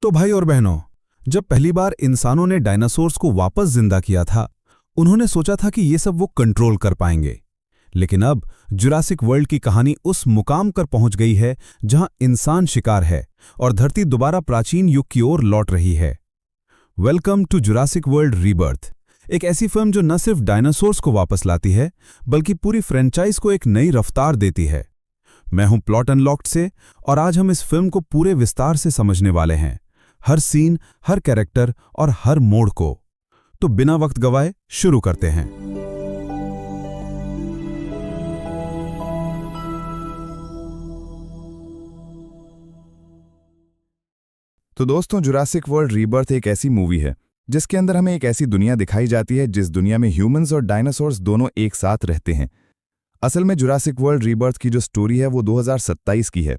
तो भाई और बहनों, जब पहली बार इंसानों ने डायनासोर्स को वापस जिंदा किया था, उन्होंने सोचा था कि ये सब वो कंट्रोल कर पाएंगे। लेकिन अब जुरासिक वर्ल्ड की कहानी उस मुकाम पर पहुंच गई है जहां इंसान शिकार है और धरती दोबारा प्राचीन युग की ओर लौट रही है। Welcome to Jurassic World Rebirth, एक ऐसी फिल्म जो न सिर्फ डायनासोर्स को वापस लाती है बल्कि पूरी फ्रेंचाइज को एक नई रफ्तार देती है। मैं हूं प्लॉट अनलॉक्ड से और आज हम इस फिल्म को पूरे विस्तार से समझने वाले हैं, हर सीन, हर कैरेक्टर और हर मोड़ को। तो बिना वक्त गवाए शुरू करते हैं। तो दोस्तों, जुरासिक वर्ल्ड रीबर्थ एक ऐसी मूवी है जिसके अंदर हमें एक ऐसी दुनिया दिखाई जाती है जिस दुनिया में ह्यूमंस और डायनासोर्स दोनों एक साथ रहते हैं। असल में जुरासिक वर्ल्ड रीबर्थ की जो स्टोरी है वो 2027 की है,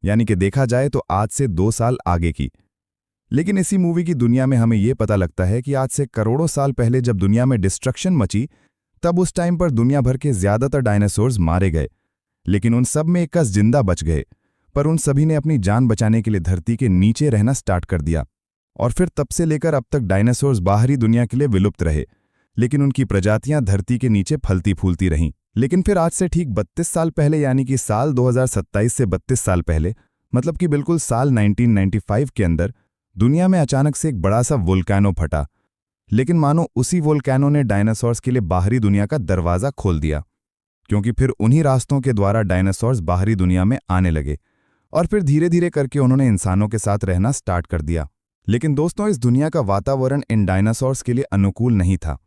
यानी कि देखा जाए तो आज से 2 साल आगे की। लेकिन इसी मूवी की दुनिया में हमें ये पता लगता है कि आज से करोड़ों साल पहले जब दुनिया में डिस्ट्रक्शन मची, तब उस टाइम पर दुनिया भर के ज्यादातर डायनासोर्स मारे गए, लेकिन उन सब में एक कस जिंदा बच गए। पर उन सभी ने अपनी जान बचाने के लिए धरती के नीचे रहना स्टार्ट कर दिया और फिर तब से लेकर अब तक डायनासोर्स बाहरी दुनिया के लिए विलुप्त रहे, लेकिन उनकी प्रजातियां धरती के नीचे फलती फूलती रहीं। लेकिन फिर आज से ठीक 32 साल पहले, यानी कि साल 2027 से 32 साल पहले, मतलब कि बिल्कुल साल 1995 के अंदर दुनिया में अचानक से एक बड़ा सा वोल्केनो फटा। लेकिन मानो उसी वोल्केनो ने डायनासोर्स के लिए बाहरी दुनिया का दरवाज़ा खोल दिया, क्योंकि फिर उन्हीं रास्तों के द्वारा डायनासोर्स बाहरी दुनिया में आने लगे और फिर धीरे धीरे करके उन्होंने इंसानों के साथ रहना स्टार्ट कर दिया। लेकिन दोस्तों, इस दुनिया का वातावरण इन डायनासोर्स के लिए अनुकूल नहीं था,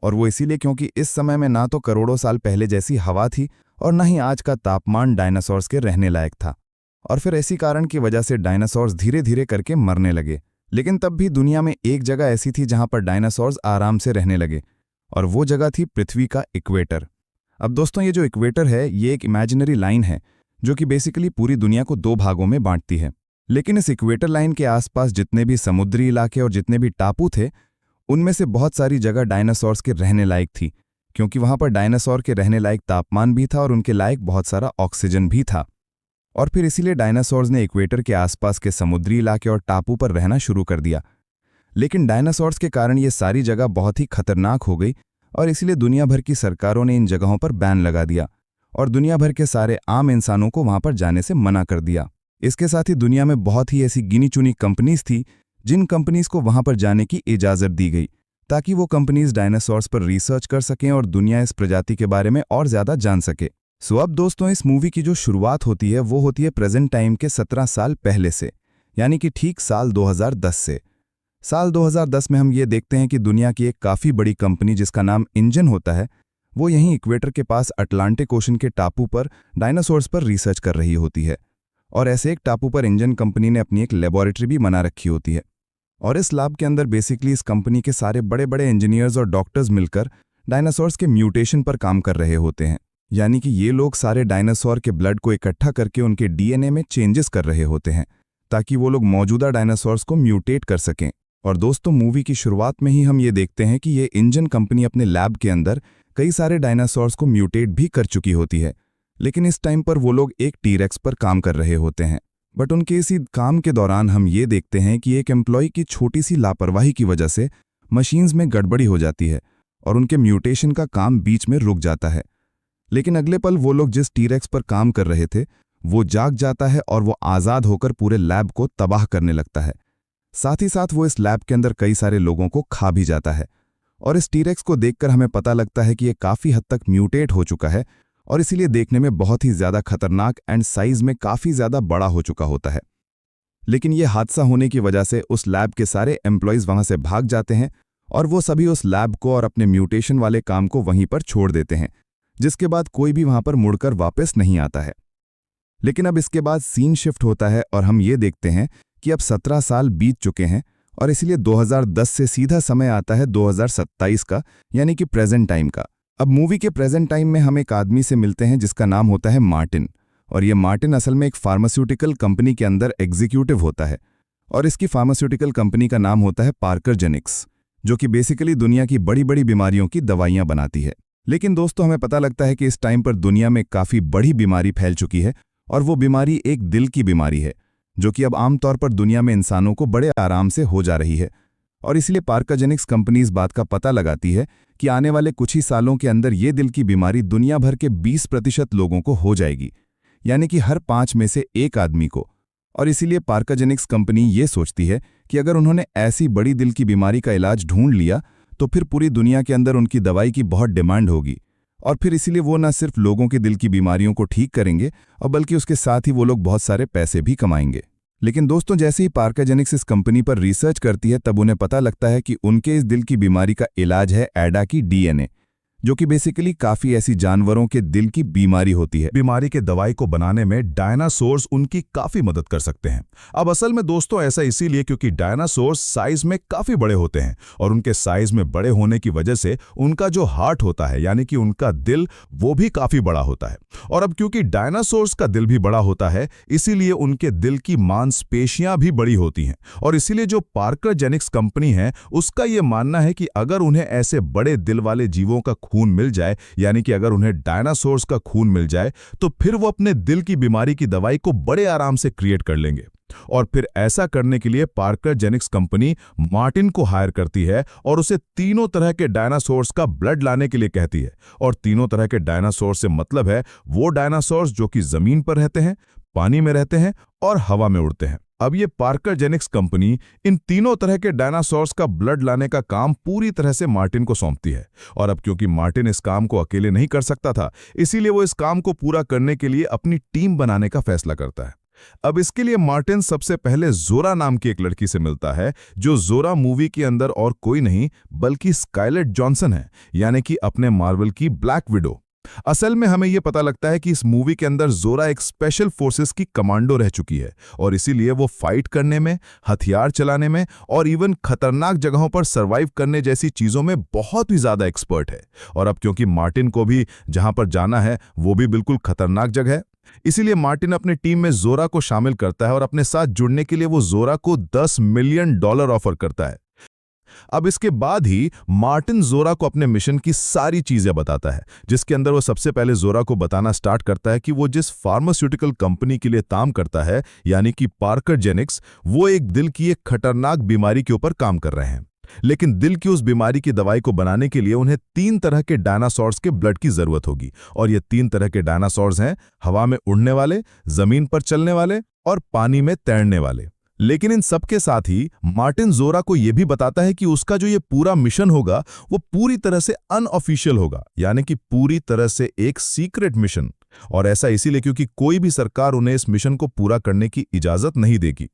और वो इसीलिए क्योंकि इस समय में ना तो करोड़ों साल पहले जैसी हवा थी और ना ही आज का तापमान डायनासोर्स के रहने लायक था। और फिर ऐसी कारण की वजह से डायनासोर्स धीरे धीरे करके मरने लगे। लेकिन तब भी दुनिया में एक जगह ऐसी थी जहां पर डायनासोर्स आराम से रहने लगे, और वो जगह थी पृथ्वी का इक्वेटर। अब दोस्तों, ये जो इक्वेटर है ये एक इमेजिनरी लाइन है जो कि बेसिकली पूरी दुनिया को 2 भागों में बांटती है। लेकिन इस इक्वेटर लाइन के आसपास जितने भी समुद्री इलाके और जितने भी टापू थे, उनमें से बहुत सारी जगह डायनासोर्स के रहने लायक थी, क्योंकि वहां पर डायनासोर के रहने लायक तापमान भी था और उनके लायक बहुत सारा ऑक्सीजन भी था। और फिर इसीलिए डायनासोर्स ने इक्वेटर के आसपास के समुद्री इलाके और टापू पर रहना शुरू कर दिया। लेकिन डायनासोर्स के कारण ये सारी जगह बहुत ही खतरनाक हो गई और इसीलिए दुनिया भर की सरकारों ने इन जगहों पर बैन लगा दिया और दुनिया भर के सारे आम इंसानों को वहां पर जाने से मना कर दिया। इसके साथ ही दुनिया में बहुत ही ऐसी गिनी चुनी कंपनीज थी जिन कंपनीज को वहां पर जाने की इजाज़त दी गई, ताकि वो कंपनीज डायनासोर्स पर रिसर्च कर सकें और दुनिया इस प्रजाति के बारे में और ज़्यादा जान सके। सो अब दोस्तों, इस मूवी की जो शुरुआत होती है वो होती है प्रेजेंट टाइम के 17 साल पहले से, यानी कि ठीक साल 2010 से। साल 2010 में हम ये देखते हैं कि दुनिया की एक काफ़ी बड़ी कंपनी जिसका नाम इंजन होता है, वो यहीं इक्वेटर के पास अटलांटिक ओशन के टापू पर डायनासोर्स पर रिसर्च कर रही होती है। और ऐसे एक टापू पर इंजन कंपनी ने अपनी एक लेबोरेटरी भी बना रखी होती है, और इस लैब के अंदर बेसिकली इस कंपनी के सारे बड़े बड़े इंजीनियर्स और डॉक्टर्स मिलकर डायनासोर्स के म्यूटेशन पर काम कर रहे होते हैं। यानी कि ये लोग सारे डायनासोर के ब्लड को इकट्ठा करके उनके डीएनए में चेंजेस कर रहे होते हैं, ताकि वो लोग मौजूदा डायनासोर्स को म्यूटेट कर सकें। और दोस्तों, मूवी की शुरुआत में ही हम ये देखते हैं कि ये इंजन कंपनी अपने लैब के अंदर कई सारे डायनासोर्स को म्यूटेट भी कर चुकी होती है। लेकिन इस टाइम पर वो लोग एक टीरेक्स पर काम कर रहे होते हैं। बट उनके इसी काम के दौरान हम ये देखते हैं कि एक एम्प्लॉय की छोटी सी लापरवाही की वजह से मशीन्स में गड़बड़ी हो जाती है और उनके म्यूटेशन का काम बीच में रुक जाता है। लेकिन अगले पल वो लोग जिस टीरेक्स पर काम कर रहे थे वो जाग जाता है और वो आज़ाद होकर पूरे लैब को तबाह करने लगता है। साथ ही साथ वो इस लैब के अंदर कई सारे लोगों को खा भी जाता है। और इस टीरेक्स को देखकर हमें पता लगता है कि ये काफ़ी हद तक म्यूटेट हो चुका है और इसीलिए देखने में बहुत ही ज़्यादा खतरनाक एंड साइज में काफ़ी ज़्यादा बड़ा हो चुका होता है। लेकिन ये हादसा होने की वजह से उस लैब के सारे एम्प्लॉयज़ वहाँ से भाग जाते हैं और वो सभी उस लैब को और अपने म्यूटेशन वाले काम को वहीं पर छोड़ देते हैं, जिसके बाद कोई भी वहाँ पर मुड़कर वापस नहीं आता है। लेकिन अब इसके बाद सीन शिफ्ट होता है और हम ये देखते हैं कि अब 17 साल बीत चुके हैं और इसीलिए 2010 से सीधा समय आता है 2027 का, यानी कि प्रेजेंट टाइम का। अब मूवी के प्रेजेंट टाइम में हम एक आदमी से मिलते हैं जिसका नाम होता है मार्टिन, और ये मार्टिन असल में एक फार्मास्यूटिकल कंपनी के अंदर एग्जीक्यूटिव होता है और इसकी फार्मास्यूटिकल कंपनी का नाम होता है पार्कर जेनिक्स, जो कि बेसिकली दुनिया की बड़ी बड़ी बीमारियों की दवाइयाँ बनाती है। लेकिन दोस्तों, हमें पता लगता है कि इस टाइम पर दुनिया में काफ़ी बड़ी बीमारी फैल चुकी है और वो बीमारी एक दिल की बीमारी है, जो कि अब आमतौर पर दुनिया में इंसानों को बड़े आराम से हो जा रही है। और इसलिए पार्काजेनिक्स कंपनी इस बात का पता लगाती है कि आने वाले कुछ ही सालों के अंदर ये दिल की बीमारी दुनिया भर के 20% लोगों को हो जाएगी, यानी कि हर 5 में से 1 आदमी को। और इसीलिए पार्काजेनिक्स कंपनी ये सोचती है कि अगर उन्होंने ऐसी बड़ी दिल की बीमारी का इलाज ढूंढ लिया तो फिर पूरी दुनिया के अंदर उनकी दवाई की बहुत डिमांड होगी। और फिर इसीलिए वो न सिर्फ लोगों के दिल की बीमारियों को ठीक करेंगे और बल्कि उसके साथ ही वो लोग बहुत सारे पैसे भी कमाएंगे। लेकिन दोस्तों, जैसे ही पार्काजेनिक्स इस कंपनी पर रिसर्च करती है तब उन्हें पता लगता है कि उनके इस दिल की बीमारी का इलाज है एडा की डीएनए, जो कि बेसिकली काफी ऐसी जानवरों के दिल की बीमारी होती है। बीमारी के दवाई को बनाने में डायनासोर्स उनकी काफी मदद कर सकते हैं। अब असल में दोस्तों ऐसा इसीलिए क्योंकि डायनासोर्स साइज में काफी बड़े होते हैं और उनके साइज में बड़े होने की वजह से उनका जो हार्ट होता है यानी कि उनका दिल वो भी काफी बड़ा होता है। और अब क्योंकि डायनासोर्स का दिल भी बड़ा होता है इसीलिए उनके दिल की मांसपेशियां भी बड़ी होती हैं। और इसीलिए जो पार्काजेनिक्स कंपनी है उसका ये मानना है कि अगर उन्हें ऐसे बड़े दिल वाले जीवों का खून मिल जाए, यानी कि अगर उन्हें डायनासोर्स का खून मिल जाए, तो फिर वो अपने दिल की बीमारी की दवाई को बड़े आराम से क्रिएट कर लेंगे। और फिर ऐसा करने के लिए पार्काजेनिक्स कंपनी मार्टिन को हायर करती है और उसे तीनों तरह के डायनासोर्स का ब्लड लाने के लिए कहती है। और तीनों तरह के डायनासोर्स से मतलब है वो डायनासोर्स जो कि जमीन पर रहते हैं, पानी में रहते हैं और हवा में उड़ते हैं। अब ये पार्काजेनिक्स कंपनी इन तीनों तरह के डायनासोर्स का ब्लड लाने का काम पूरी तरह से मार्टिन को सौंपती है। और अब क्योंकि मार्टिन इस काम को अकेले नहीं कर सकता था, इसीलिए वो इस काम को पूरा करने के लिए अपनी टीम बनाने का फैसला करता है। अब इसके लिए मार्टिन सबसे पहले जोरा नाम की एक लड़की से मिलता है, जो जोरा मूवी के अंदर और कोई नहीं बल्कि स्कारलेट जॉनसन है, यानी कि अपने मार्वल की ब्लैक विडो। असल में हमें यह पता लगता है कि इस मूवी के अंदर जोरा एक स्पेशल फोर्सेस की कमांडो रह चुकी है और इसीलिए वो फाइट करने में, हथियार चलाने में और इवन खतरनाक जगहों पर सरवाइव करने जैसी चीजों में बहुत ही ज्यादा एक्सपर्ट है। और अब क्योंकि मार्टिन को भी जहां पर जाना है वो भी बिल्कुल खतरनाक जगह है, इसीलिए मार्टिन अपनी टीम में जोरा को शामिल करता है और अपने साथ जुड़ने के लिए वो जोरा को $10 मिलियन ऑफर करता है। अब इसके बाद ही मार्टिन जोरा को अपने मिशन की सारी चीजें बताता है, जिसके अंदर वो सबसे पहले जोरा को बताना स्टार्ट करता है कि वो जिस फार्मास्यूटिकल कंपनी के लिए काम करता है यानी कि पार्काजेनिक्स, वो एक दिल की एक खतरनाक बीमारी के ऊपर काम कर रहे हैं। लेकिन दिल की उस बीमारी की दवाई को बनाने के लिए उन्हें 3 तरह के डायनासोर्स के ब्लड की जरूरत होगी। और ये 3 तरह के डायनासोर्स हैं हवा में उड़ने वाले, जमीन पर चलने वाले और पानी में तैरने वाले। लेकिन इन सब के साथ ही मार्टिन जोरा को यह भी बताता है कि उसका जो ये पूरा मिशन होगा वो पूरी तरह से अनऑफिशियल होगा, यानी कि पूरी तरह से एक सीक्रेट मिशन। और ऐसा इसीलिए क्योंकि कोई भी सरकार उन्हें इस मिशन को पूरा करने की इजाजत नहीं देगी।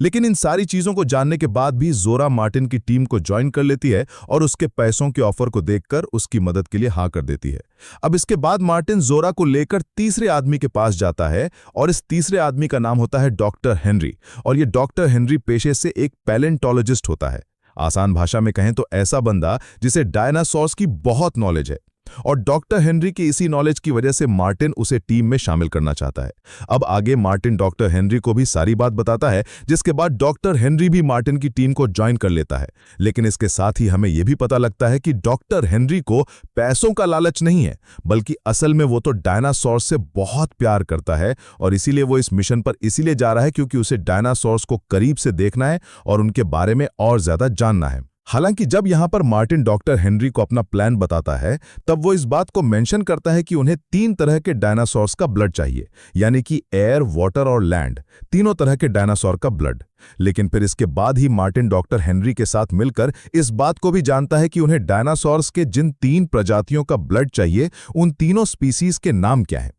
लेकिन इन सारी चीजों को जानने के बाद भी जोरा मार्टिन की टीम को ज्वाइन कर लेती है और उसके पैसों के ऑफर को देखकर उसकी मदद के लिए हाँ कर देती है। अब इसके बाद मार्टिन जोरा को लेकर तीसरे आदमी के पास जाता है और इस तीसरे आदमी का नाम होता है डॉक्टर हेनरी। और ये डॉक्टर हेनरी पेशे से एक पैलेंटोलॉजिस्ट होता है। आसान भाषा में कहें तो ऐसा बंदा जिसे डायनासोर्स की बहुत नॉलेज है। और डॉक्टर हेनरी की इसी नॉलेज की वजह से मार्टिन उसे टीम में शामिल करना चाहता है। अब आगे मार्टिन डॉक्टर हेनरी को भी सारी बात बताता है, जिसके बाद डॉक्टर हेनरी भी मार्टिन की टीम को ज्वाइन कर लेता है। लेकिन इसके साथ ही हमें यह भी पता लगता है कि डॉक्टर हेनरी को पैसों का लालच नहीं है, बल्कि असल में वो तो डायनासोर्स से बहुत प्यार करता है और इसीलिए वो इस मिशन पर इसीलिए जा रहा है क्योंकि उसे डायनासोर्स को करीब से देखना है और उनके बारे में और ज्यादा जानना है। हालांकि जब यहां पर मार्टिन डॉक्टर हेनरी को अपना प्लान बताता है तब वो इस बात को मेंशन करता है कि उन्हें 3 तरह के डायनासोर्स का ब्लड चाहिए, यानी कि एयर, वाटर और लैंड, तीनों तरह के डायनासोर का ब्लड। लेकिन फिर इसके बाद ही मार्टिन डॉक्टर हेनरी के साथ मिलकर इस बात को भी जानता है कि उन्हें डायनासोर्स के जिन 3 प्रजातियों का ब्लड चाहिए उन तीनों स्पीसीज के नाम क्या हैं।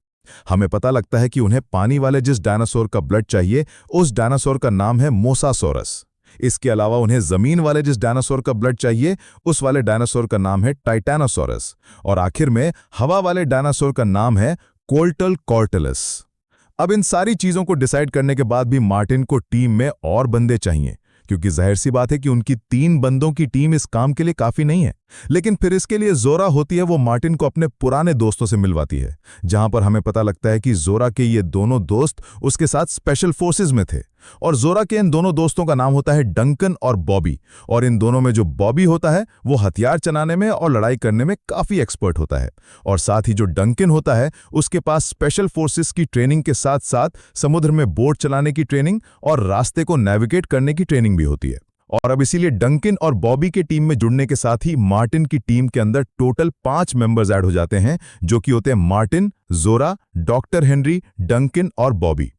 हमें पता लगता है कि उन्हें पानी वाले जिस डायनासोर का ब्लड चाहिए उस डायनासोर का नाम है मोसासोरस। इसके अलावा उन्हें जमीन वाले जिस डायनासोर का ब्लड चाहिए उस वाले डायनासोर का नाम है टाइटैनोसोरस। और आखिर में हवा वाले डायनासोर का नाम है कोल्टलकॉर्टलस। अब इन सारी चीजों को डिसाइड करने के बाद भी मार्टिन को टीम में और बंदे चाहिए, क्योंकि जाहिर सी बात है कि उनकी 3 बंदों की टीम इस काम के लिए काफी नहीं है। लेकिन फिर इसके लिए जोरा होती है वो मार्टिन को अपने पुराने दोस्तों से मिलवाती है, जहां पर हमें पता लगता है कि जोरा के ये दोनों दोस्त उसके साथ स्पेशल फोर्सेस में थे और जोरा के इन दोनों दोस्तों का नाम होता है डंकन और बॉबी। और इन दोनों में जो बॉबी होता है वो हथियार चलाने में और लड़ाई करने में काफी एक्सपर्ट होता है, और साथ ही जो डंकन होता है उसके पास स्पेशल फोर्सेस की ट्रेनिंग के साथ साथ समुद्र में बोट चलाने की ट्रेनिंग और रास्ते को नेविगेट करने की ट्रेनिंग भी होती है। और अब इसीलिए डंकन और बॉबी के टीम में जुड़ने के साथ ही मार्टिन की टीम के अंदर टोटल 5 मेंबर्स ऐड हो जाते हैं, जो कि होते हैं मार्टिन, जोरा, डॉक्टर हेनरी, डंकन और बॉबी।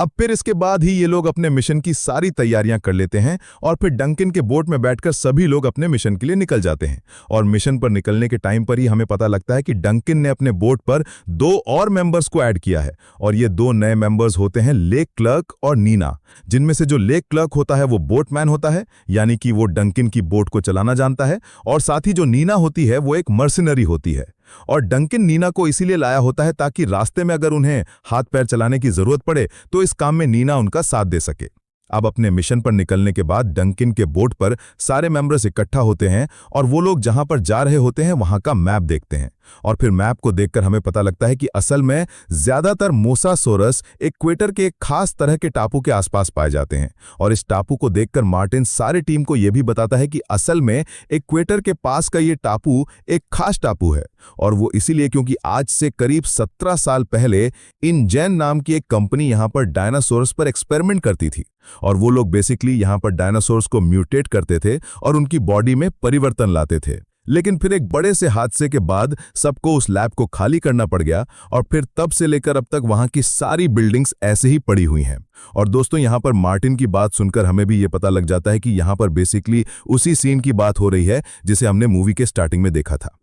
अब फिर इसके बाद ही ये लोग अपने मिशन की सारी तैयारियां कर लेते हैं और फिर डंकन के बोट में बैठकर सभी लोग अपने मिशन के लिए निकल जाते हैं। और मिशन पर निकलने के टाइम पर ही हमें पता लगता है कि डंकन ने अपने बोट पर 2 और मेंबर्स को ऐड किया है, और ये 2 नए मेंबर्स होते हैं लेक क्लर्क और नीना, जिनमें से जो लेक क्लर्क होता है वो बोटमैन होता है, यानी कि वो डंकन की बोट को चलाना जानता है, और साथ ही जो नीना होती है वो एक मर्सिनरी होती है। और डंकन नीना को इसीलिए लाया होता है ताकि रास्ते में अगर उन्हें हाथ पैर चलाने की जरूरत पड़े तो इस काम में नीना उनका साथ दे सके। अब अपने मिशन पर निकलने के बाद डंकन के बोट पर सारे मेंबर्स इकट्ठा होते हैं और वो लोग जहां पर जा रहे होते हैं वहां का मैप देखते हैं, और फिर मैप को देखकर हमें पता लगता है कि असल में ज्यादातर मोसासोरस इक्वेटर के एक खास तरह के टापू के आसपास पाए जाते हैं। और इस टापू को देखकर मार्टिन सारे टीम को यह भी बताता है कि असल में इक्वेटर के पास का ये टापू एक खास टापू है, और वो इसीलिए क्योंकि आज से करीब 17 साल पहले इनजेन नाम की एक कंपनी यहां पर डायनासोरस पर एक्सपेरिमेंट करती थी, और वो लोग बेसिकली यहां पर डायनासोर्स को म्यूटेट करते थे और उनकी बॉडी में परिवर्तन लाते थे। लेकिन फिर एक बड़े से हादसे के बाद सबको उस लैब को खाली करना पड़ गया, और फिर तब से लेकर अब तक वहां की सारी बिल्डिंग्स ऐसे ही पड़ी हुई हैं। और दोस्तों, यहां पर मार्टिन की बात सुनकर हमें भी ये पता लग जाता है कि यहां पर बेसिकली उसी सीन की बात हो रही है जिसे हमने मूवी के स्टार्टिंग में देखा था।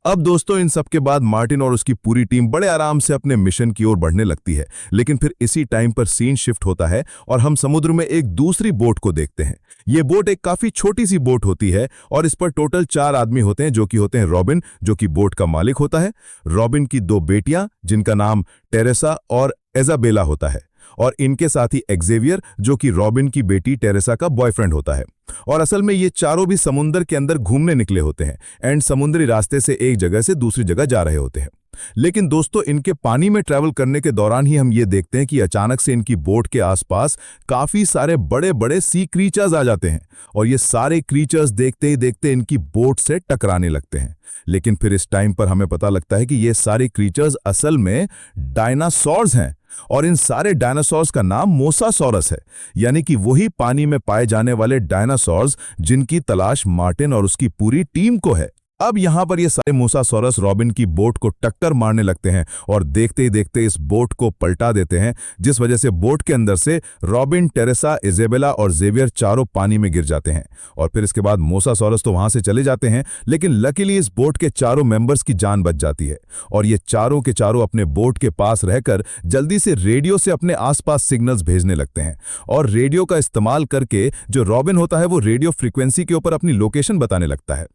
अब दोस्तों, इन सब के बाद मार्टिन और उसकी पूरी टीम बड़े आराम से अपने मिशन की ओर बढ़ने लगती है, लेकिन फिर इसी टाइम पर सीन शिफ्ट होता है और हम समुद्र में एक दूसरी बोट को देखते हैं। ये बोट एक काफी छोटी सी बोट होती है और इस पर टोटल 4 आदमी होते हैं, जो कि होते हैं रॉबिन, जो कि बोट का मालिक होता है, रॉबिन की 2 बेटियां जिनका नाम टेरेसा और इजाबेला होता है, और इनके साथ ही एक्जेवियर, जो कि रॉबिन की बेटी टेरेसा का बॉयफ्रेंड होता है। और असल में ये चारों भी समुद्र के अंदर घूमने निकले होते हैं एंड समुद्री रास्ते से एक जगह से दूसरी जगह जा रहे होते हैं। लेकिन दोस्तों, इनके पानी में ट्रैवल करने के दौरान ही हम ये देखते हैं कि अचानक से इनकी बोट के आसपास काफी सारे बड़े बड़े सी क्रीचर्स आ जाते हैं, और ये सारे क्रीचर्स देखते ही देखते इनकी बोट से टकराने लगते हैं। लेकिन फिर इस टाइम पर हमें पता लगता है कि ये सारे क्रीचर्स असल में डायनासोर्स हैं, और इन सारे डायनासोर्स का नाम मोसासोरस है, यानी कि वही पानी में पाए जाने वाले डायनासोर्स जिनकी तलाश मार्टिन और उसकी पूरी टीम को है। अब यहां पर ये सारे मोसासोरस रॉबिन की बोट को टक्कर मारने लगते हैं और देखते ही देखते इस बोट को पलटा देते हैं, जिस वजह से बोट के अंदर से रॉबिन, टेरेसा, इजाबेला और जेवियर चारों पानी में गिर जाते हैं। और फिर इसके बाद मोसासोरस तो वहां से चले जाते हैं, लेकिन लकीली इस बोट के चारों मेंबर्स की जान बच जाती है, और ये चारों के चारों अपने बोट के पास रहकर जल्दी से रेडियो से अपने आसपास सिग्नल्स भेजने लगते हैं। और रेडियो का इस्तेमाल करके जो रॉबिन होता है वो रेडियो फ्रीक्वेंसी के ऊपर अपनी लोकेशन बताने लगता है।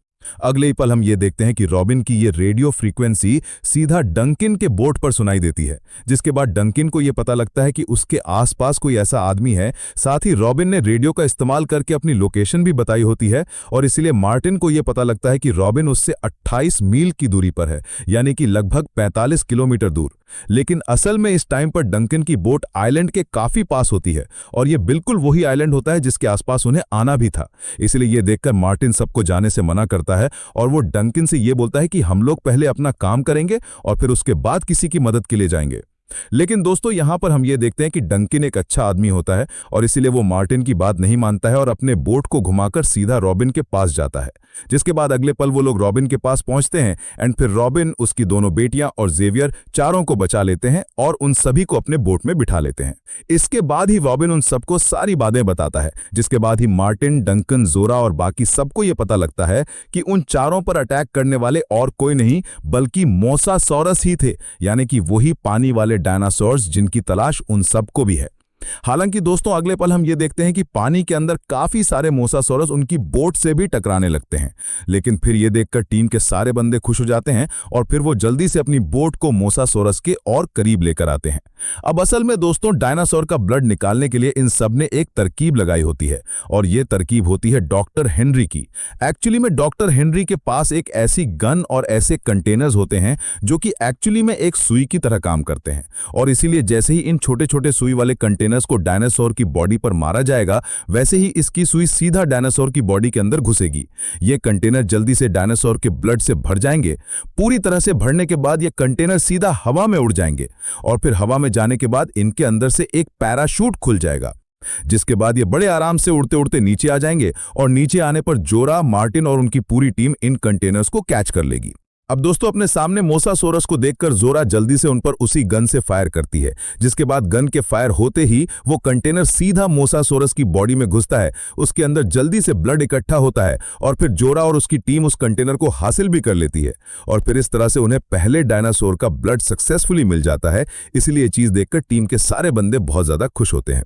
अगले ही पल हम ये देखते हैं कि रॉबिन की ये रेडियो फ्रीक्वेंसी सीधा डंकिन के बोट पर सुनाई देती है, जिसके बाद डंकिन को ये पता लगता है कि उसके आसपास कोई ऐसा आदमी है। साथ ही रॉबिन ने रेडियो का इस्तेमाल करके अपनी लोकेशन भी बताई होती है, और इसीलिए मार्टिन को ये पता लगता है कि रॉबिन उससे 28 मील की दूरी पर है, यानी कि लगभग 45 किलोमीटर दूर। लेकिन असल में इस टाइम पर डंकिन की बोट आइलैंड के काफी पास होती है, और ये बिल्कुल वही आइलैंड होता है जिसके आसपास उन्हें आना भी था। इसलिए ये देखकर मार्टिन सबको जाने से मना करता है, और वो डंकिन से ये बोलता है कि हम लोग पहले अपना काम करेंगे और फिर उसके बाद किसी की मदद के लिए जाएंगे। लेकिन दोस्तों, यहां पर हम ये देखते हैं कि डंकिन एक अच्छा आदमी होता है, और इसीलिए वो मार्टिन की बात नहीं मानता है और अपने बोट को घुमाकर सीधा रॉबिन के पास जाता है। जिसके बाद अगले पल वो लोग रॉबिन के पास पहुंचते हैं एंड फिर रॉबिन, उसकी दोनों बेटियां और जेवियर चारों को बचा लेते हैं और उन सभी को अपने बोट में बिठा लेते हैं। इसके बाद ही रॉबिन उन सबको सारी बातें बताता है, जिसके बाद ही मार्टिन, डंकन, जोरा और बाकी सबको ये पता लगता है कि उन चारों पर अटैक करने वाले और कोई नहीं बल्कि मोसासोरस ही थे, यानी कि वही पानी वाले डायनासोर्स जिनकी तलाश उन सबको भी है। हालांकि दोस्तों, अगले पल हम ये देखते हैं कि पानी के अंदर काफी सारे मोसासोरस उनकी बोट से भी टकराने लगते हैं, लेकिन फिर ये देखकर टीम के सारे बंदे खुश हो जाते हैं और फिर वो जल्दी से अपनी बोट को मोसासोरस के और करीब लेकर आते हैं। अब असल में दोस्तों, डायनासोर का ब्लड निकालने के लिए इन सब ने एक तरकीब लगाई होती है, और ये तरकीब होती है डॉक्टर हेनरी की। एक्चुअली में डॉक्टर हेनरी के पास एक ऐसी गन और ऐसे कंटेनर्स होते हैं जो कि एक्चुअली में एक सुई की तरह काम करते हैं, और इसीलिए जैसे ही इन छोटे छोटे सुई वाले कंटेनर कंटेनर्स को डायनासोर की बॉडी पर मारा जाएगा, वैसे ही इसकी सुई सीधा डायनासोर की बॉडी के अंदर घुसेगी। ये कंटेनर जल्दी से डायनासोर के ब्लड से भर जाएंगे। पूरी तरह से भरने के बाद ये कंटेनर सीधा हवा में उड़ जाएंगे और फिर हवा में जाने के बाद इनके अंदर से एक पैराशूट खुल जाएगा, जिसके बाद ये बड़े आराम से उड़ते उड़ते नीचे आ जाएंगे और नीचे आने पर जोरा, मार्टिन और उनकी पूरी टीम इन कंटेनर्स को कैच कर लेगी। अब दोस्तों, अपने सामने मोसासोरस को देखकर जोरा जल्दी से उन पर उसी गन से फायर करती है, जिसके बाद गन के फायर होते ही वो कंटेनर सीधा मोसासोरस की बॉडी में घुसता है। उसके अंदर जल्दी से ब्लड इकट्ठा होता है और फिर जोरा और उसकी टीम उस कंटेनर को हासिल भी कर लेती है और फिर इस तरह से उन्हें पहले डायनासोर का ब्लड सक्सेसफुली मिल जाता है। इसलिए ये चीज देखकर टीम के सारे बंदे बहुत ज्यादा खुश होते हैं।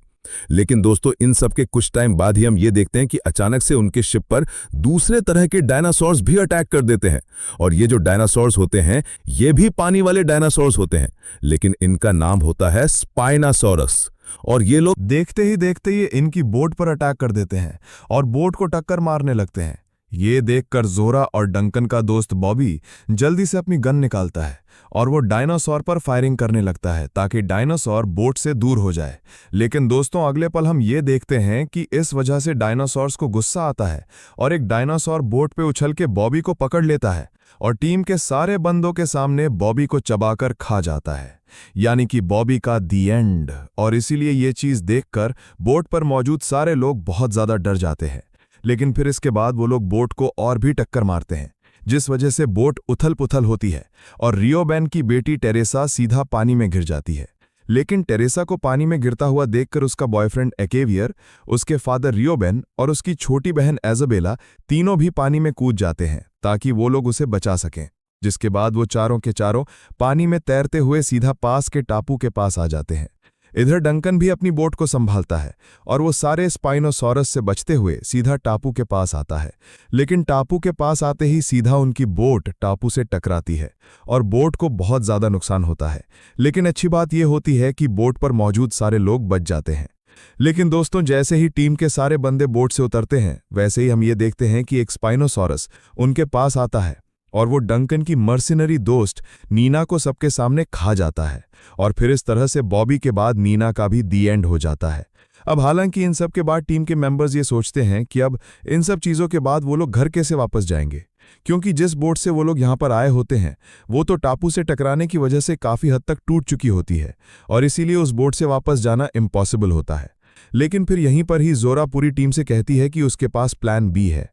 लेकिन दोस्तों, इन सब के कुछ टाइम बाद ही हम ये देखते हैं कि अचानक से उनके शिप पर दूसरे तरह के डायनासोर्स भी अटैक कर देते हैं। और ये जो डायनासोर्स होते हैं ये भी पानी वाले डायनासोर्स होते हैं, लेकिन इनका नाम होता है स्पाइनासोरस। और ये लोग देखते ही देखते ये इनकी बोट पर अटैक कर देते हैं और बोट को टक्कर मारने लगते हैं। ये देखकर जोरा और डंकन का दोस्त बॉबी जल्दी से अपनी गन निकालता है और वो डायनासोर पर फायरिंग करने लगता है ताकि डायनासोर बोट से दूर हो जाए। लेकिन दोस्तों, अगले पल हम ये देखते हैं कि इस वजह से डायनासोर्स को गुस्सा आता है और एक डायनासोर बोट पे उछल के बॉबी को पकड़ लेता है और टीम के सारे बंदों के सामने बॉबी को चबाकर खा जाता है, यानी कि बॉबी का दी एंड। और इसीलिए ये चीज देखकर बोट पर मौजूद सारे लोग बहुत ज्यादा डर जाते हैं। लेकिन फिर इसके बाद वो लोग बोट को और भी टक्कर मारते हैं, जिस वजह से बोट उथल पुथल होती है और रियोबेन की बेटी टेरेसा सीधा पानी में गिर जाती है। लेकिन टेरेसा को पानी में गिरता हुआ देखकर उसका बॉयफ्रेंड एकेवियर, उसके फादर रियोबेन और उसकी छोटी बहन एजाबेला तीनों भी पानी में कूद जाते हैं ताकि वो लोग उसे बचा सकें। जिसके बाद वो चारों के चारों पानी में तैरते हुए सीधा पास के टापू के पास आ जाते हैं। इधर डंकन भी अपनी बोट को संभालता है और वो सारे स्पाइनोसॉरस से बचते हुए सीधा टापू के पास आता है। लेकिन टापू के पास आते ही सीधा उनकी बोट टापू से टकराती है और बोट को बहुत ज़्यादा नुकसान होता है। लेकिन अच्छी बात यह होती है कि बोट पर मौजूद सारे लोग बच जाते हैं। लेकिन दोस्तों, जैसे ही टीम के सारे बंदे बोट से उतरते हैं, वैसे ही हम ये देखते हैं कि एक स्पाइनोसॉरस उनके पास आता है और वो डंकन की मर्सिनरी दोस्त नीना को सबके सामने खा जाता है। और फिर इस तरह से बॉबी के बाद नीना का भी दी एंड हो जाता है। अब हालांकि इन सब के बाद टीम के मेंबर्स ये सोचते हैं कि अब इन सब चीज़ों के बाद वो लोग घर कैसे वापस जाएंगे, क्योंकि जिस बोट से वो लोग यहाँ पर आए होते हैं वो तो टापू से टकराने की वजह से काफ़ी हद तक टूट चुकी होती है और इसीलिए उस बोट से वापस जाना इम्पॉसिबल होता है। लेकिन फिर यहीं पर ही जोरा पूरी टीम से कहती है कि उसके पास प्लान बी है।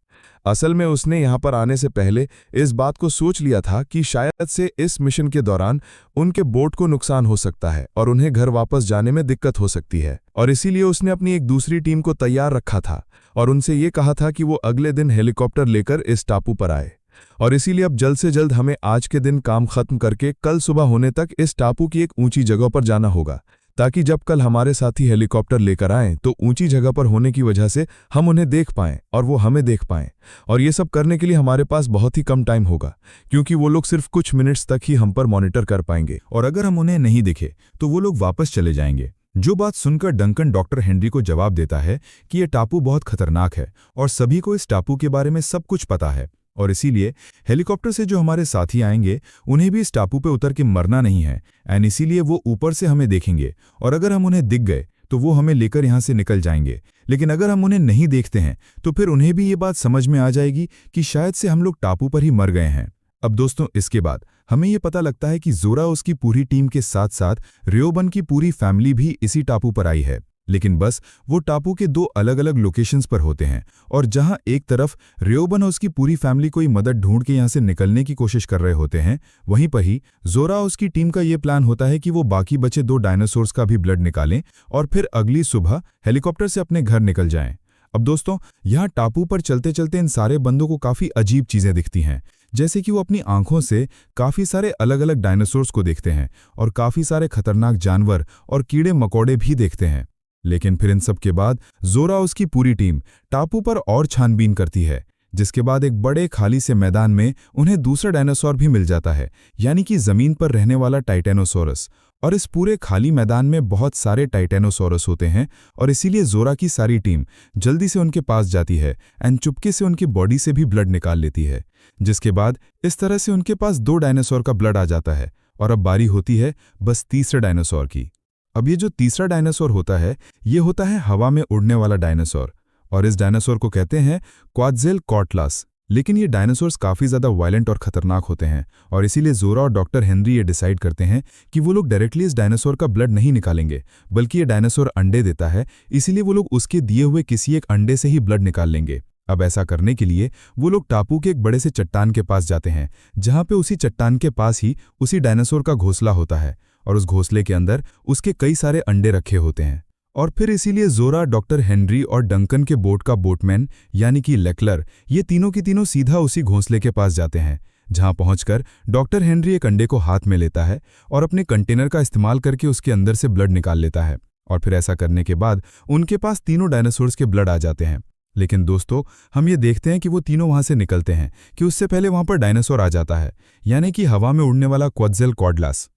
असल में उसने यहाँ पर आने से पहले इस बात को सोच लिया था कि शायद से इस मिशन के दौरान उनके बोट को नुकसान हो सकता है और उन्हें घर वापस जाने में दिक्कत हो सकती है, और इसीलिए उसने अपनी एक दूसरी टीम को तैयार रखा था और उनसे ये कहा था कि वो अगले दिन हेलीकॉप्टर लेकर इस टापू पर आए। और इसीलिए अब जल्द से जल्द हमें आज के दिन काम खत्म करके कल सुबह होने तक इस टापू की एक ऊंची जगह पर जाना होगा, ताकि जब कल हमारे साथी हेलीकॉप्टर लेकर आएं तो ऊंची जगह पर होने की वजह से हम उन्हें देख पाएं और वो हमें देख पाएं। और ये सब करने के लिए हमारे पास बहुत ही कम टाइम होगा, क्योंकि वो लोग सिर्फ कुछ मिनट्स तक ही हम पर मॉनिटर कर पाएंगे और अगर हम उन्हें नहीं दिखे तो वो लोग वापस चले जाएंगे। जो बात सुनकर डंकन डॉक्टर हेनरी को जवाब देता है कि यह टापू बहुत खतरनाक है और सभी को इस टापू के बारे में सब कुछ पता है, और इसीलिए हेलीकॉप्टर से जो हमारे साथी आएंगे उन्हें भी इस टापू पे उतर के मरना नहीं है, एंड इसीलिए वो ऊपर से हमें देखेंगे और अगर हम उन्हें दिख गए तो वो हमें लेकर यहाँ से निकल जाएंगे। लेकिन अगर हम उन्हें नहीं देखते हैं तो फिर उन्हें भी ये बात समझ में आ जाएगी कि शायद से हम लोग टापू पर ही मर गए हैं। अब दोस्तों, इसके बाद हमें ये पता लगता है कि जोरा उसकी पूरी टीम के साथ साथ रियोबन की पूरी फैमिली भी इसी टापू पर आई है, लेकिन बस वो टापू के दो अलग अलग लोकेशंस पर होते हैं। और जहां एक तरफ रियोबन और उसकी पूरी फैमिली कोई मदद ढूंढ के यहां से निकलने की कोशिश कर रहे होते हैं, वहीं पर ही जोरा उसकी टीम का ये प्लान होता है कि वो बाकी बचे 2 डायनासोर्स का भी ब्लड निकालें और फिर अगली सुबह हेलीकॉप्टर से अपने घर निकल जाएं। अब दोस्तों, यहाँ टापू पर चलते चलते इन सारे बंदों को काफ़ी अजीब चीज़ें दिखती हैं, जैसे कि वो अपनी आंखों से काफ़ी सारे अलग अलग डायनासोर्स को देखते हैं और काफ़ी सारे खतरनाक जानवर और कीड़े मकोड़े भी देखते हैं। लेकिन फिर इन सब के बाद जोरा उसकी पूरी टीम टापू पर और छानबीन करती है, जिसके बाद एक बड़े खाली से मैदान में उन्हें दूसरा डायनासोर भी मिल जाता है, यानी कि जमीन पर रहने वाला टाइटेनोसोरस। और इस पूरे खाली मैदान में बहुत सारे टाइटेनोसोरस होते हैं और इसीलिए जोरा की सारी टीम जल्दी से उनके पास जाती है एंड चुपके से उनकी बॉडी से भी ब्लड निकाल लेती है, जिसके बाद इस तरह से उनके पास 2 डायनासोर का ब्लड आ जाता है और अब बारी होती है बस तीसरे डायनासोर की। अब ये जो तीसरा डायनासोर होता है, ये होता है हवा में उड़ने वाला डायनासोर, और इस डायनासोर को कहते हैं क्वाट्ज़ेलकॉर्टलास। लेकिन ये डायनासोर्स काफ़ी ज़्यादा वायलेंट और खतरनाक होते हैं, और इसीलिए जोरा और डॉक्टर हेनरी ये डिसाइड करते हैं कि वो लोग डायरेक्टली इस डायनासोर का ब्लड नहीं निकालेंगे, बल्कि ये डायनासोर अंडे देता है, इसीलिए वो लोग उसके दिए हुए किसी एक अंडे से ही ब्लड निकाल लेंगे। अब ऐसा करने के लिए वो लोग टापू के एक बड़े से चट्टान के पास जाते हैं, जहाँ पे उसी चट्टान के पास ही उसी डायनासोर का घोंसला होता है, और उस घोंसले के अंदर उसके कई सारे अंडे रखे होते हैं। और फिर इसीलिए जोरा, डॉक्टर हेनरी और डंकन के बोट का बोटमैन यानी कि लेक्लर, ये तीनों की तीनों सीधा उसी घोंसले के पास जाते हैं, जहां पहुंचकर डॉक्टर हेनरी एक अंडे को हाथ में लेता है और अपने कंटेनर का इस्तेमाल करके उसके अंदर से ब्लड निकाल लेता है। और फिर ऐसा करने के बाद उनके पास तीनों डायनासोर्स के ब्लड आ जाते हैं। लेकिन दोस्तों, हम ये देखते हैं कि वो तीनों वहां से निकलते हैं कि उससे पहले वहां पर डायनासोर आ जाता है, यानी कि हवा में उड़ने वाला क्वाट्ज़ेलकॉर्टलास।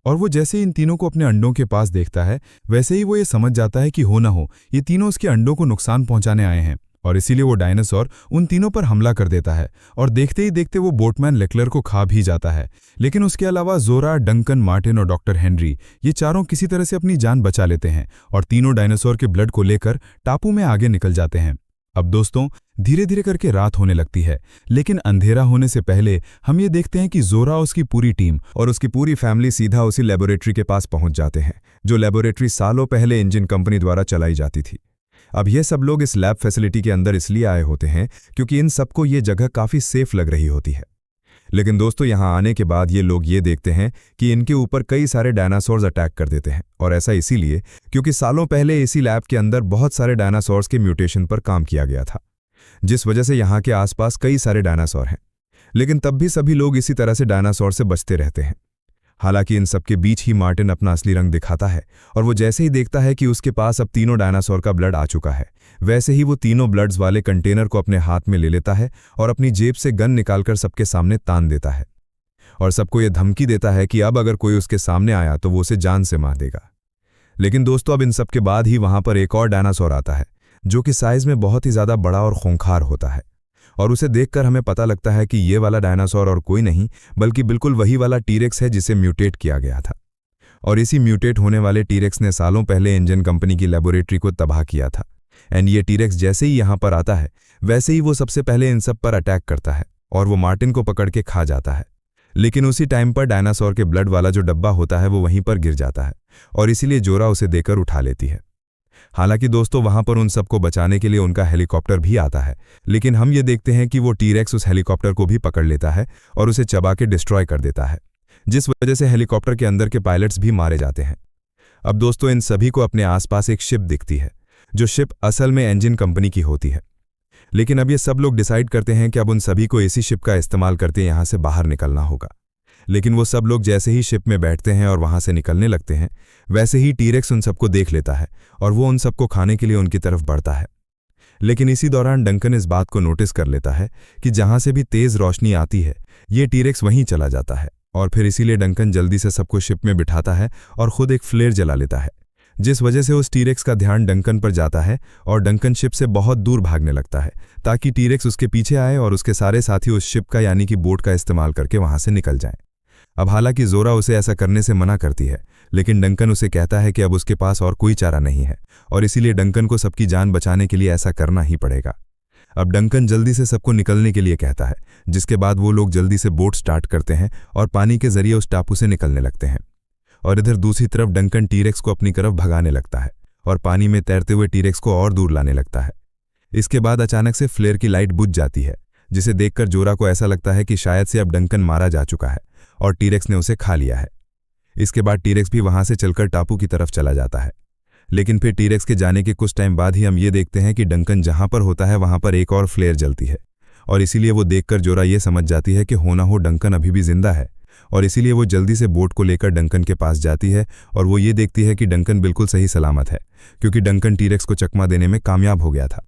और वो जैसे इन तीनों को अपने अंडों के पास देखता है, वैसे ही वो ये समझ जाता है कि हो ना हो ये तीनों उसके अंडों को नुकसान पहुंचाने आए हैं, और इसीलिए वो डायनासोर उन तीनों पर हमला कर देता है, और देखते ही देखते वो बोटमैन लेक्लर को खा भी जाता है। लेकिन उसके अलावा जोरा, डंकन, मार्टिन और डॉक्टर हेनरी, ये चारों किसी तरह से अपनी जान बचा लेते हैं और तीनों डायनासोर के ब्लड को लेकर टापू में आगे निकल जाते हैं। अब दोस्तों, धीरे धीरे करके रात होने लगती है, लेकिन अंधेरा होने से पहले हम ये देखते हैं कि जोरा, उसकी पूरी टीम और उसकी पूरी फैमिली सीधा उसी लेबोरेटरी के पास पहुंच जाते हैं, जो लेबोरेटरी सालों पहले इंजन कंपनी द्वारा चलाई जाती थी। अब ये सब लोग इस लैब फैसिलिटी के अंदर इसलिए आए होते हैं क्योंकि इन सबको ये जगह काफ़ी सेफ लग रही होती है। लेकिन दोस्तों, यहाँ आने के बाद ये लोग ये देखते हैं कि इनके ऊपर कई सारे डायनासोर्स अटैक कर देते हैं, और ऐसा इसीलिए क्योंकि सालों पहले इसी लैब के अंदर बहुत सारे डायनासोर्स के म्यूटेशन पर काम किया गया था, जिस वजह से यहाँ के आसपास कई सारे डायनासोर हैं। लेकिन तब भी सभी लोग इसी तरह से डायनासोर से बचते रहते हैं। हालांकि इन सबके बीच ही मार्टिन अपना असली रंग दिखाता है, और वो जैसे ही देखता है कि उसके पास अब तीनों डायनासोर का ब्लड आ चुका है, वैसे ही वो तीनों ब्लड्स वाले कंटेनर को अपने हाथ में ले लेता है और अपनी जेब से गन निकालकर सबके सामने तान देता है, और सबको ये धमकी देता है कि अब अगर कोई उसके सामने आया तो वो उसे जान से मार देगा। लेकिन दोस्तों, अब इन सब के बाद ही वहां पर एक और डायनासोर आता है, जो कि साइज में बहुत ही ज़्यादा बड़ा और खूंखार होता है, और उसे देखकर हमें पता लगता है कि ये वाला डायनासोर और कोई नहीं बल्कि बिल्कुल वही वाला टीरेक्स है जिसे म्यूटेट किया गया था। और इसी म्यूटेट होने वाले टीरेक्स ने सालों पहले इंजन कंपनी की लेबोरेटरी को तबाह किया था। एंड ये टीरेक्स जैसे ही यहाँ पर आता है, वैसे ही वो सबसे पहले इन सब पर अटैक करता है, और वो मार्टिन को पकड़ के खा जाता है। लेकिन उसी टाइम पर डायनासोर के ब्लड वाला जो डब्बा होता है वो वहीं पर गिर जाता है, और इसीलिए जोरा उसे देकर उठा लेती है। हालांकि दोस्तों, वहां पर उन सबको बचाने के लिए उनका हेलीकॉप्टर भी आता है, लेकिन हम ये देखते हैं कि वो टीरेक्स उस हेलीकॉप्टर को भी पकड़ लेता है और उसे चबा के डिस्ट्रॉय कर देता है, जिस वजह से हेलीकॉप्टर के अंदर के पायलट्स भी मारे जाते हैं। अब दोस्तों, इन सभी को अपने आसपास एक शिप दिखती है, जो शिप असल में इंजन कंपनी की होती है। लेकिन अब ये सब लोग डिसाइड करते हैं कि अब उन सभी को इसी शिप का इस्तेमाल करते यहाँ से बाहर निकलना होगा। लेकिन वो सब लोग जैसे ही शिप में बैठते हैं और वहां से निकलने लगते हैं, वैसे ही टीरेक्स उन सबको देख लेता है और वो उन सबको खाने के लिए उनकी तरफ बढ़ता है। लेकिन इसी दौरान डंकन इस बात को नोटिस कर लेता है कि जहां से भी तेज रोशनी आती है, ये टीरेक्स वहीं चला जाता है, और फिर इसीलिए डंकन जल्दी से सबको शिप में बिठाता है और खुद एक फ्लेयर जला लेता है, जिस वजह से उस टीरेक्स का ध्यान डंकन पर जाता है और डंकन शिप से बहुत दूर भागने लगता है, ताकि टीरेक्स उसके पीछे आए और उसके सारे साथी उस शिप का यानी कि बोट का इस्तेमाल करके वहां से निकल जाएं। अब हालांकि जोरा उसे ऐसा करने से मना करती है, लेकिन डंकन उसे कहता है कि अब उसके पास और कोई चारा नहीं है, और इसीलिए डंकन को सबकी जान बचाने के लिए ऐसा करना ही पड़ेगा। अब डंकन जल्दी से सबको निकलने के लिए कहता है, जिसके बाद वो लोग जल्दी से बोट स्टार्ट करते हैं और पानी के जरिए उस टापू से निकलने लगते हैं। और इधर दूसरी तरफ डंकन टीरेक्स को अपनी तरफ भगाने लगता है और पानी में तैरते हुए टीरेक्स को और दूर लाने लगता है। इसके बाद अचानक से फ्लेयर की लाइट बुझ जाती है, जिसे देखकर जोरा को ऐसा लगता है कि शायद से अब डंकन मारा जा चुका है और टीरेक्स ने उसे खा लिया है। इसके बाद टीरेक्स भी वहां से चलकर टापू की तरफ चला जाता है। लेकिन फिर टीरेक्स के जाने के कुछ टाइम बाद ही हम ये देखते हैं कि डंकन जहां पर होता है वहां पर एक और फ्लेयर जलती है, और इसीलिए वो देखकर जोरा ये समझ जाती है कि होना हो डंकन अभी भी जिंदा है, और इसीलिए वो जल्दी से बोट को लेकर डंकन के पास जाती है और वो ये देखती है कि डंकन बिल्कुल सही सलामत है, क्योंकि डंकन टीरेक्स को चकमा देने में कामयाब हो गया था।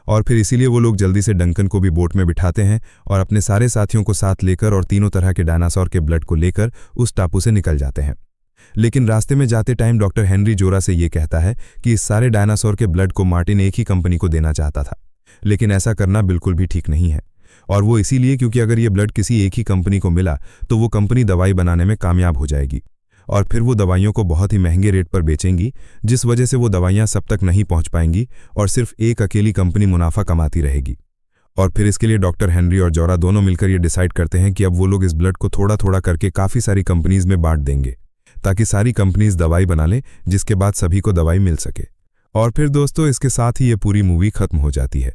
और फिर इसीलिए वो लोग जल्दी से डंकन को भी बोट में बिठाते हैं और अपने सारे साथियों को साथ लेकर और तीनों तरह के डायनासोर के ब्लड को लेकर उस टापू से निकल जाते हैं। लेकिन रास्ते में जाते टाइम डॉक्टर हेनरी जोरा से ये कहता है कि इस सारे डायनासोर के ब्लड को मार्टिन एक ही कंपनी को देना चाहता था, लेकिन ऐसा करना बिल्कुल भी ठीक नहीं है, और वो इसीलिए क्योंकि अगर ये ब्लड किसी एक ही कंपनी को मिला तो वो कंपनी दवाई बनाने में कामयाब हो जाएगी, और फिर वो दवाइयों को बहुत ही महंगे रेट पर बेचेंगी, जिस वजह से वो दवाइयां सब तक नहीं पहुंच पाएंगी और सिर्फ एक अकेली कंपनी मुनाफा कमाती रहेगी। और फिर इसके लिए डॉक्टर हेनरी और जोरा दोनों मिलकर ये डिसाइड करते हैं कि अब वो लोग इस ब्लड को थोड़ा थोड़ा करके काफ़ी सारी कंपनीज में बांट देंगे, ताकि सारी कंपनीज दवाई बना लें, जिसके बाद सभी को दवाई मिल सके। और फिर दोस्तों इसके साथ ही ये पूरी मूवी खत्म हो जाती है।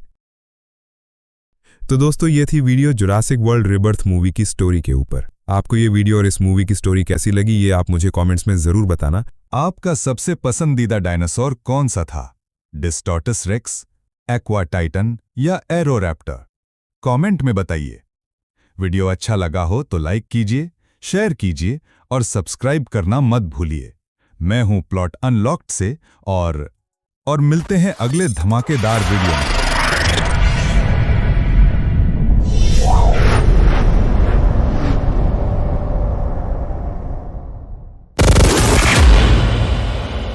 तो दोस्तों ये थी video Jurassic world rebirth movie की स्टोरी के ऊपर। आपको ये वीडियो और इस मूवी की स्टोरी कैसी लगी, ये आप मुझे कमेंट्स में जरूर बताना। आपका सबसे पसंदीदा डायनासोर कौन सा था? डिस्टॉर्टस रेक्स, एक्वा टाइटन या एरोरैप्टर? कमेंट में बताइए। वीडियो अच्छा लगा हो तो लाइक कीजिए, शेयर कीजिए और सब्सक्राइब करना मत भूलिए। मैं हूं प्लॉट अनलॉक्ड से और मिलते हैं अगले धमाकेदार वीडियो में।